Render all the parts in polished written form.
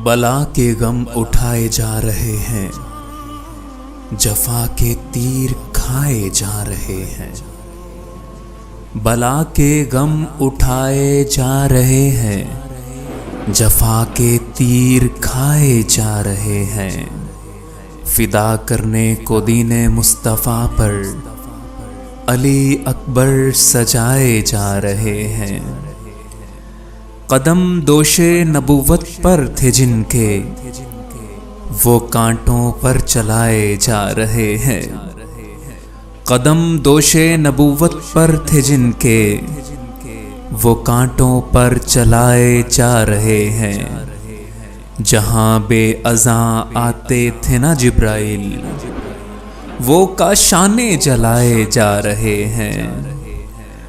बला के गम उठाए जा रहे हैं, जफा के तीर खाए जा रहे हैं। बला के गम उठाए जा रहे हैं, जफा के तीर खाए जा रहे हैं। फिदा करने को दीने मुस्तफ़ा पर अली अकबर सजाए जा रहे हैं। कदम दोशे नबुव्वत पर थे जिनके, वो कांटों पर चलाए जा रहे हैं। कदम दोशे नबुव्वत पर थे जिनके, वो कांटों पर चलाए जा रहे हैं। जहां बेअज़ां आते थे ना जिब्राइल, वो काशाने जलाए जा रहे हैं।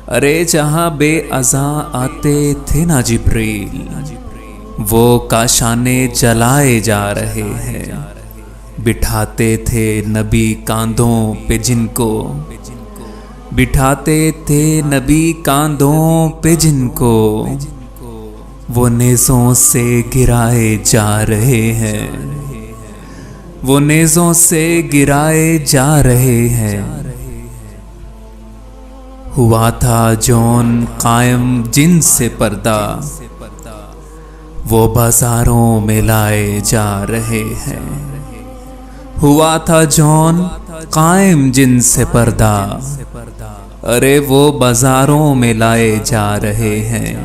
अरे जहां बेअज़ां आते थे ना जिब्राइल, वो काशाने जलाए जा रहे हैं। बिठाते थे नबी कांधों पे जिनको, बिठाते थे नबी कांधों पे जिनको, वो नेज़ों से गिराए जा रहे हैं। वो नेज़ों से गिराए जा रहे हैं। हुआ था जौन कायम जिनसे पर्दा, वो बाजारों में लाए जा रहे हैं। हुआ था जौन कायम जिनसे पर्दा, अरे वो बाजारों में लाए जा रहे हैं।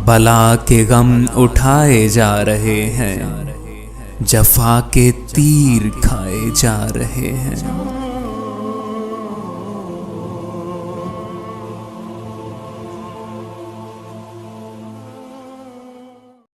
बला के गम उठाए जा रहे हैं, जफा के तीर खाए जा रहे हैं।